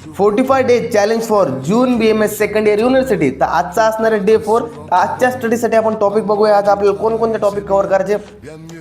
45 days challenge for June BMS second year university. तर आजचा असणार आहे डे 4. आजच्या स्टडीसाठी आपण टॉपिक बघूया. आज आपल्याला कोणकोणते टॉपिक कव्हर करायचे.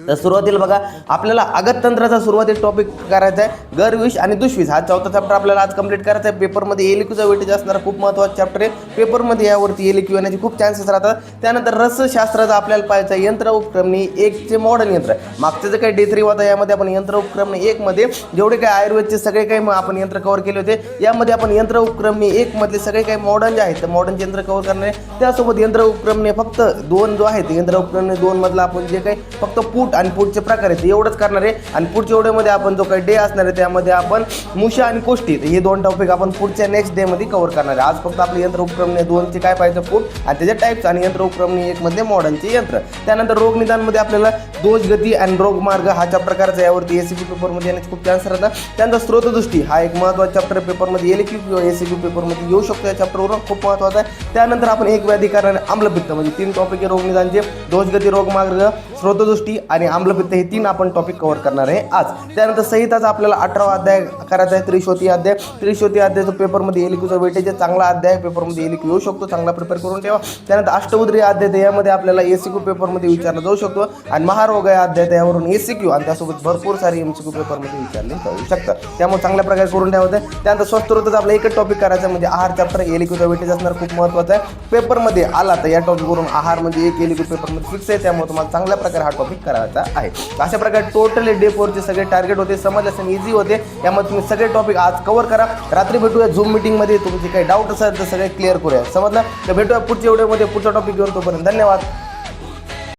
तर सुरुवातीला बघा, आपल्याला अगततंत्राचा सुरुवातीला टॉपिक करायचा आहे. गरविष आणि दुष्विष हा चौथा चॅप्टर आपल्याला आज कंप्लीट करायचा आहे. पेपरमध्ये एलिक्यूचा वेटेज असणारा खूप महत्त्वाचा चॅप्टर आहे. पेपरमध्ये यावरती एलिक्यू येण्याचे खूप चान्सेस राहतात. त्यानंतर रसशास्त्राचा आपल्याला पाहायचा यंत्र उपक्रमणी 1चे मॉडर्न यंत्र. मागचे जे काही डे 3 होता यामध्ये आपण यंत्र उपक्रमणी 1 मध्ये जेवढे काही आयुर्वेदचे सगळे काही आपण यंत्र कव्हर केले होते. यामध्ये आपण यंत्र उपक्रमणी 1 मधले सगळे काही मॉडर्न जे आहेत तर मॉडर्न यंत्र कव्हर करणार आहे. त्यासोबत यंत्र उपक्रमणी फक्त 2 जो आहेत यंत्र उपक्रमणी 2 मधला आपण जे काही फक्त पूट आणि पूटचे प्रकार आहेत एवढंच करणार आहे. आणि पुढच्या व्हिडिओमध्ये आपण जो काही डे असणार आहे त्यामध्ये आपण मुशा आणि कोष्टी हे 2 टॉपिक आपण पुढच्या नेक्स्ट डे मध्ये कव्हर करणार आहे. आज फक्त आपले यंत्र उपक्रमणी 2 चे काय पाहिजे पूट आणि त्याचे टाइप्स आणि यंत्र उपक्रमणी 1 मध्ये मॉडर्नचे यंत्र. त्यानंतर रोग निदानमध्ये आपल्याला दोष गती आणि रोग मार्ग हा चॅप्टर करायचा. यावरती एसीक्यू पेपरमध्ये येण्याचे खूप चान्स राहतात. त्यानंतर स्रोतदृष्टी हा एक महत्त्वाचा चॅप्टर पेपरमध्ये एलिक्यू किंवा एसीक्यू पेपरमध्ये येऊ शकतो. या चॅप्टरवरून खूप महत्त्वाचा आहे. त्यानंतर आपण एक व्याधी कारण आम्लपित्त म्हणजे 3 टॉपिक आहे रोग निदानचे. दोष गती, रोग मार्ग, स्रोतदृष्टी आणि आम्लपित्त हे 3 आपण टॉपिक कव्हर करणार आहे आज. त्यानंतर संहिताचा आपल्याला 18वा अध्याय करायचा आहे. त्रिशोती अध्याय. त्रिशोती अध्यायाचा पेपरमध्ये एलिक्यूचा वेटेज चांगला अध्याय पेपरमध्ये एलिक्यू येऊ शकतो. चांगला प्रिपेअर करून ठेवा. त्यानंतर अष्टउद्री अध्याय यामध्ये आपल्याला एसीक्यू पेपरमध्ये विचारला जाऊ शकतो. आणि महारोग या अध्याय यावरून एसीक्यू आणि त्यासोबत भरपूर सारी एमसीक्यू पेपरमध्ये विचारले जाऊ शकतात. त्यामुळे चांगल्या प्रकारे करून ठेवायचं. त्यानंतर स्वस्थ रोगचा आपला एकच टॉपिक करायचा म्हणजे आहार चॅप्टर. एलिक्यूचा वेटेज असणार खूप महत्त्वाचा आहे. पेपरमध्ये आला तर या टॉपिकवरून आहार म्हणजे एक एलिक्यू पेपरमध्ये फिक्स आहे. त्यामुळे तुम्हाला चांगल्या प्रकारे हा टॉपिक करायचा आहे. अशा प्रकारे टोटली डे 4चे सगळे टार्गेट होते. समज असेल इझी होते. त्यामुळे तुम्ही सगळे टॉपिक आज कव्हर करा. रात्री भेटूया झूम मीटिंगमध्ये. तुमचे काही डाऊट असेल तर सगळे क्लिअर करूया. समजलं तर भेटूया पुढच्या व्हिडिओमध्ये पुढचा टॉपिक घेऊन. तोपर्यंत धन्यवाद.